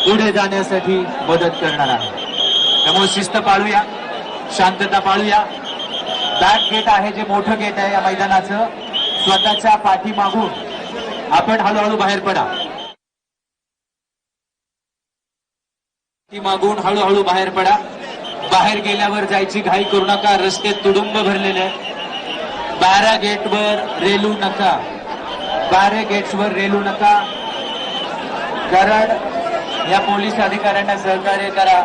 पुढे जाण्यासाठी मदत करणार आहे। त्यामुळे शिस्त पाळूया, शांतता पाळूया। बॅक गेट आहे जे मोठं गेट आहे या मैदानाचं, स्वतःच्या पाठीमागून आपण हळूहळू बाहेर पडा। मागून हळूहळू बाहेर पडा। बाहेर गेल्यावर जायची घाई करू नका, रस्ते तुडुंब भरलेले आहेत। बारा गेटवर रेलू नका, बारा गेट्सवर रेलू नका, कारण या पोलीस अधिकाऱ्यांना सहकार्य करा।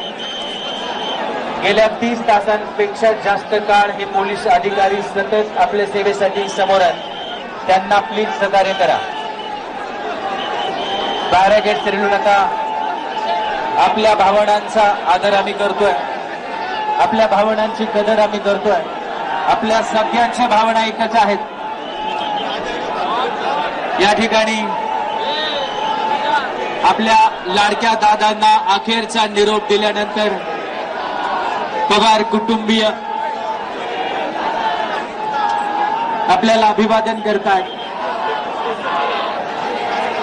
गेल्या 30 तासांपेक्षा जास्त काळ हे पोलीस अधिकारी सतत आपल्या सेवेसाठी समोर आहेत, त्यांना प्लीज सहकार्य करा। बारा गेट्स रेलू नका। आपल्या भावनांचा आदर आम्ही करतोय, आपल्या भावनांची कदर आम्ही करतोय। आपल्या सगळ्यांच्या भावना एकच आहेत। या ठिकाणी आपल्या लाडक्या दादांना अखेरचा निरोप दिल्यानंतर पवार कुटुंबीय आपल्याला अभिवादन करतात।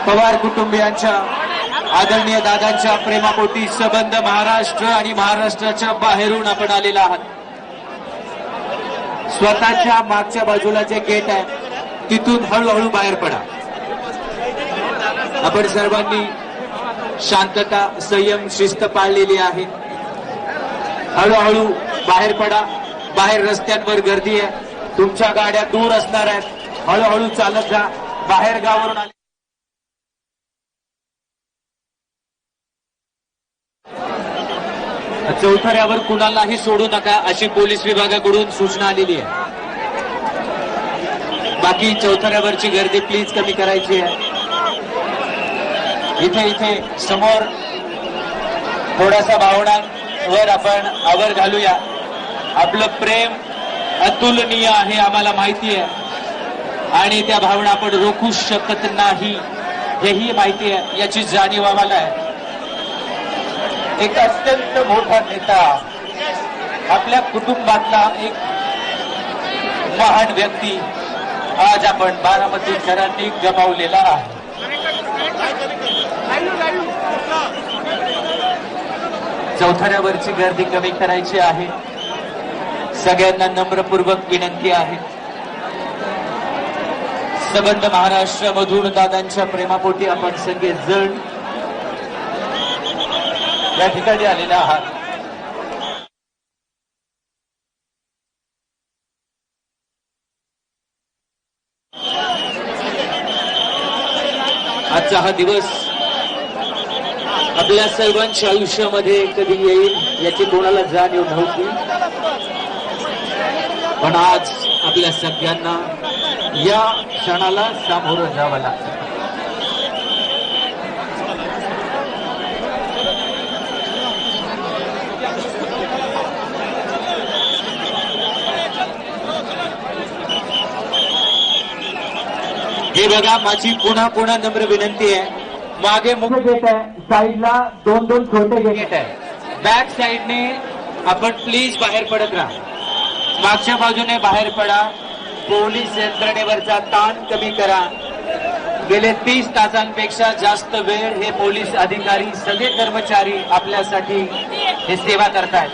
पवार कुटुंबियांच्या आदरणीय दादांच्या प्रेमापोटी सबंध महाराष्ट्र आणि महाराष्ट्राच्या बाहेरून आपण आलेला आहात। स्वतःच्या मागच्या बाजूला जे गेट आहे तिथून हळूहळू बाहेर पडा। आपण सर्वांनी शांतता, संयम, शिस्त पाळलेली आहे। हळूहळू बाहेर पडा। बाहेर रस्त्यांवर गर्दी आहे, तुमच्या गाड्या दूर असणार आहेत, हळूहळू चालत जा। बाहेर गावावरून आले चौथऱ्यावर कुणालाही सोडू नका अशी पोलीस विभागाकडून सूचना आलेली आहे। बाकी चौथऱ्यावरची गर्दी प्लीज कमी करायची आहे। इथे समोर थोडासा भावनांवर आपण आवर घालूया। आपलं प्रेम अतुलनीय आहे आम्हाला माहिती आहे, आणि त्या भावना आपण रोखू शकत नाही हेही माहिती आहे, याची जाणीव आम्हाला आहे। एक अत्यंत मोठा नेता, आपल्या कुटुंबातला एक महान व्यक्ती आज आपण बारामतीकरांनी गमावलेला आहे। चौथऱ्यावरची गर्दी कमी करायची आहे। सगळ्यांना नम्रपूर्वक विनंती आहे। सबंध महाराष्ट्रामधून दादांच्या प्रेमापोटी आपण सगळे जण या ठिकाणी आलेला आहात। आजचा हा दिवस आपल्या सर्वांच्या आयुष्यामध्ये कधी येईल याची कोणाला जाणीव नव्हती, पण आज आपल्या सगळ्यांना या क्षणाला सामोरं जावं लागतं। हे बघा, माझी पुन्हा नम्र विनंती आहे, मागे मोठे गेट आहे, साईडला दोन छोटे गेट आहे। बॅक साईडने आपण प्लीज बाहेर पडत राहा। मागच्या बाजूने बाहेर पडा। पोलीस यंत्रणेवरचा ताण कमी करा। गेले 30 तासांपेक्षा जास्त वेळ हे पोलीस अधिकारी, सगळे कर्मचारी आपल्यासाठी हे सेवा करतात,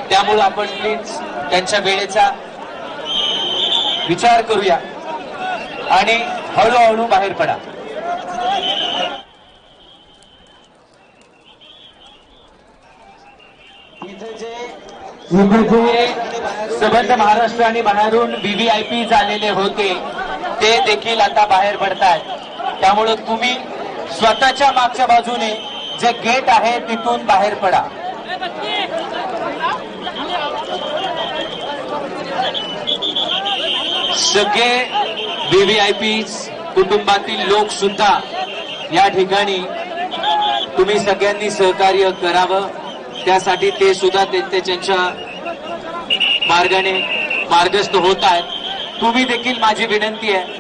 त्यामुळे आपण प्लीज त्यांच्या वेळेचा विचार करूया आणि हळूहळू बाहेर पडा। इथे जे सबंध महाराष्ट्र आणि बाहेरून व्हीव्हीआयपी झालेले होते ते देखील आता बाहेर पडतायत, त्यामुळे तुम्ही स्वतःच्या मागच्या बाजूने जे गेट आहे तिथून बाहेर पडा। सगळे व्हीव्हीआयपी कुटुंबातील लोक सुद्धा या ठिकाणी तुम्ही सगळ्यांनी सहकार्य करावं, त्यासाठी ते सुद्धा त्यांच्या मार्गाने मार्गस्थ होत आहेत। तुम्ही देखील माझी विनंती आहे,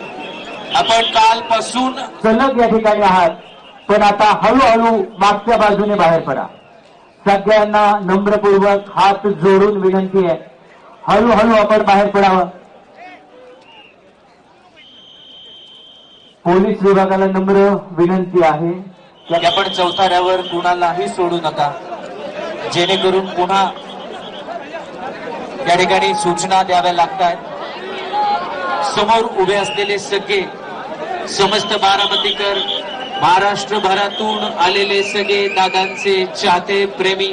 आपण कालपासून सलग या ठिकाणी आहात, पण आता हळूहळू मागच्या बाजूने बाहेर पडा। सगळ्यांना नम्रपूर्वक हात जोडून विनंती आहे, हळूहळू आपण बाहेर पडावं। पोलीस विभागाला नम्र विनंती आहे, की आपण चौथऱ्यावर कुणालाही सोडू नका, जेणेकरून पुन्हा या ठिकाणी सूचना द्याव्या लागतात. समोर उभे असलेले सगळे समस्त बारामतीकर, महाराष्ट्रभरातून आलेले सगळे दादांचे चाहते प्रेमी,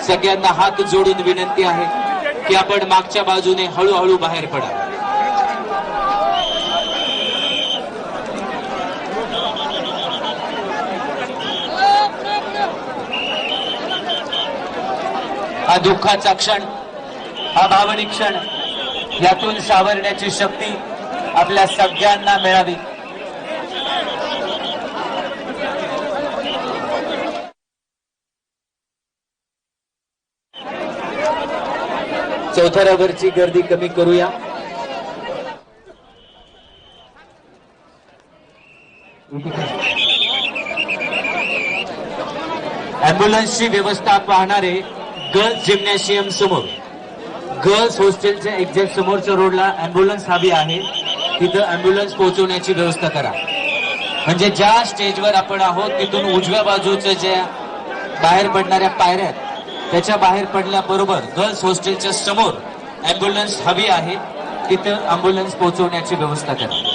सगळ्यांना हात जोडून विनंती आहे की आपण मागच्या बाजूने हळूहळू बाहेर पडा. हा दुःखाचा क्षण, हा भावनिक क्षण, यातून सावरण्याची शक्ती आपल्या सगळ्यांना मिळावी. चौथऱ्यावरची गर्दी कमी करूया. अँब्युलन्सची व्यवस्था पाहणारे गर्ल्स जिम्नॅशियम समोर, गर्ल्स हॉस्टेलच्या एक्झॅक्ट समोरच्या रोडला अँब्युलन्स हवी आहे. तिथं अँब्युलन्स पोहोचवण्याची व्यवस्था करा. म्हणजे ज्या स्टेजवर आपण आहोत तिथून उजव्या बाजूच्या ज्या बाहेर पडणाऱ्या पायऱ्या आहेत, त्याच्या बाहेर पडल्याबरोबर गर्ल्स हॉस्टेलच्या समोर अँब्युलन्स हवी आहे. तिथं अँब्युलन्स पोहोचवण्याची व्यवस्था करा.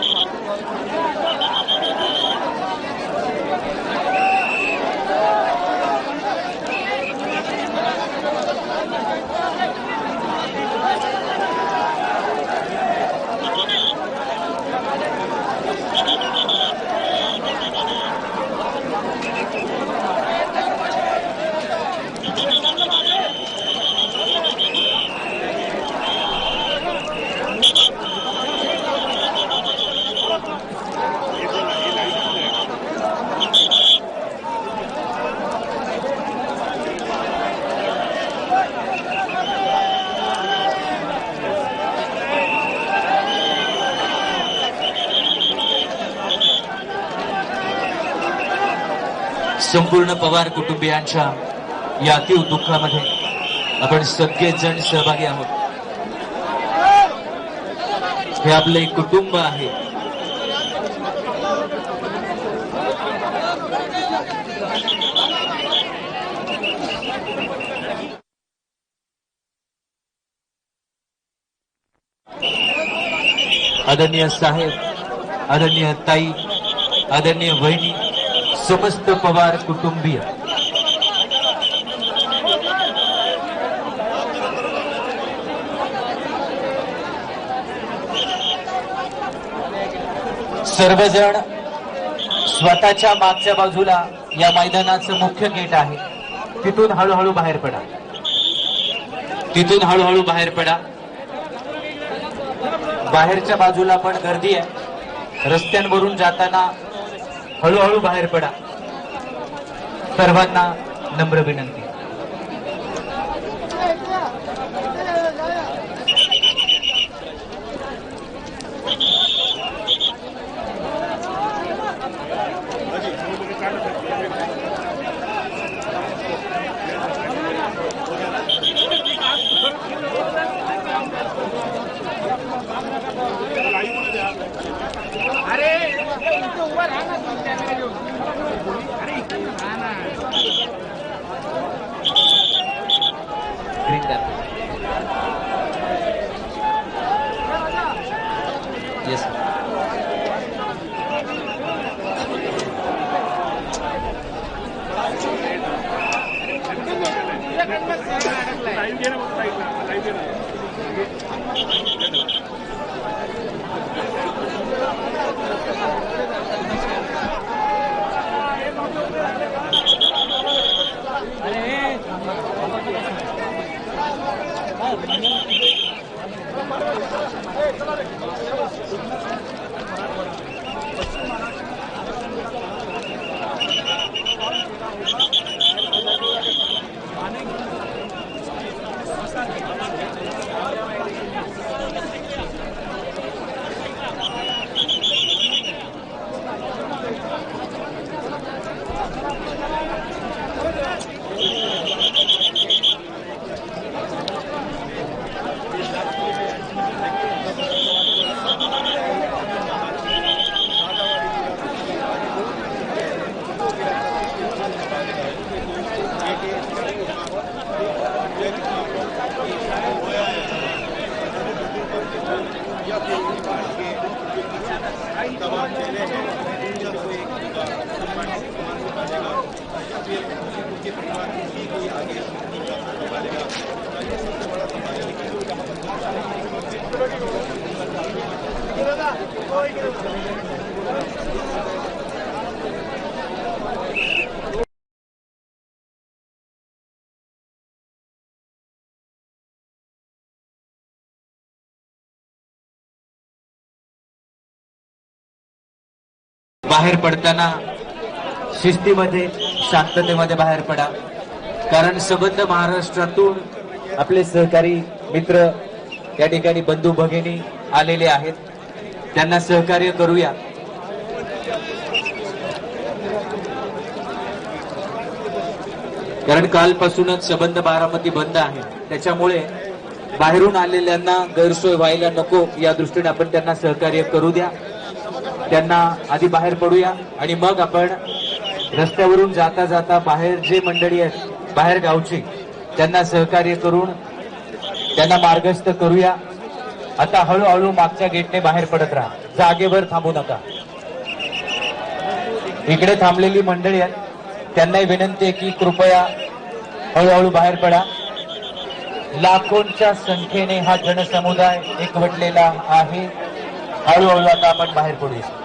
संपूर्ण पवार कुटुंबियांच्या या अतीव दुःखामध्ये आपण सगळेजण सहभागी आहोत. हे आपलं एक कुटुंब आहे. आदरणीय साहेब, आदरणीय ताई, आदरणीय वहिनी, समस्त पवार कुटुंबीय, सर्वजण स्वतःच्या मागच्या बाजूला या मैदानाचं मुख्य गेट आहे, तिथून हळूहळू बाहेर पडा. तिथून हळूहळू बाहेर पडा. बाहेरच्या बाजूला पण गर्दी आहे. रस्त्यांवरून जाताना हळूहळू बाहेर पडा. सर्वांना नम्र विनंती. Yes. बाहेर पडताना शिस्तीमध्ये शांततेमध्ये बाहेर पडा, कारण संबंध महाराष्ट्रातून आपले सहकारी मित्र या ठिकाणी बंधू भगिनी आलेले आहेत, त्यांना सहकार्य करूया। कारण कालपासूनच संबंध बारामती बंद आहे, त्याच्यामुळे बाहेरून आलेल्यांना गैरसोय व्हायला नको या दृष्टीने आपण त्यांना सहकार्य करू द्या। त्यांना आधी बाहेर पडूया आणि मग आपण रस्त्यावरून जाता जाता बाहेर जे मंडळी आहेत बाहेर गावची त्यांना सहकार्य करून त्यांना मार्गस्थ करूया। आता हळूहळू मागच्या गेटने बाहेर पडत राहा, जागेवर थांबू नका। इकडे थांबलेली मंडळी आहेत त्यांनाही विनंती आहे की कृपया हळूहळू बाहेर पडा। लाखोंच्या संख्येने हा जनसमुदाय एकवटलेला आहे, हळूहळू आता आपण बाहेर पडूया।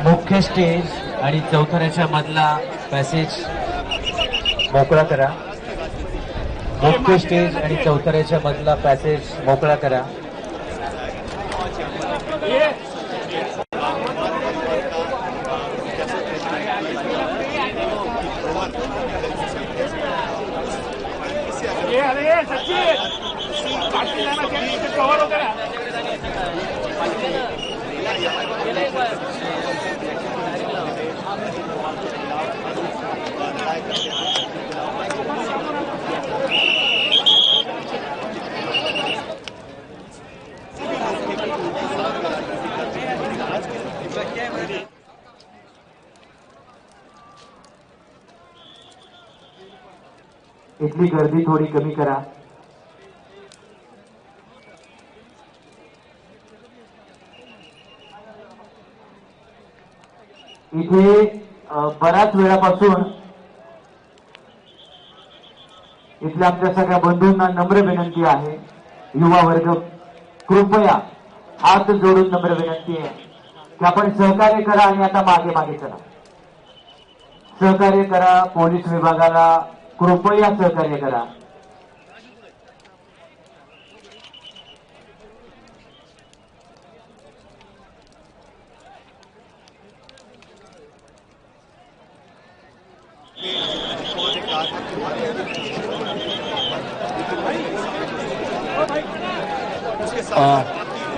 मुख्य स्टेज आणि चौथऱ्याच्या मधला पॅसेज मोकळा करा। मुख्य स्टेज आणि चौथऱ्याच्या मधला पॅसेज मोकळा करा। इथली गर्दी थोडी कमी करा। इथे बऱ्याच वेळापासून इथल्या आमच्या सगळ्या बंधूंना नम्र विनंती आहे, युवा वर्ग कृपया हात जोडून नम्र विनंती आहे की आपण सहकार्य करा आणि आता मागे मागे चला। सहकार्य करा, पोलीस विभागाला कृपया सहकार्य करा।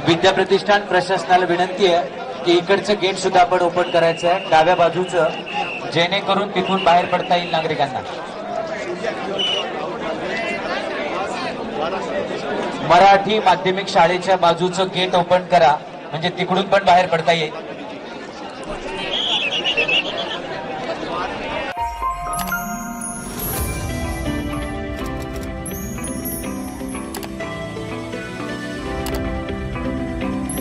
विद्या प्रतिष्ठान प्रशासनाला विनंती आहे की इकडचं गेट सुद्धा आपण ओपन करायचं आहे, डाव्या बाजूचं, जेणेकरून तिथून बाहेर पडता येईल नागरिकांना। मराठी माध्यमिक शाळेच्या बाजूचं गेट ओपन करा, म्हणजे तिकडून पण बाहेर पडता येईल।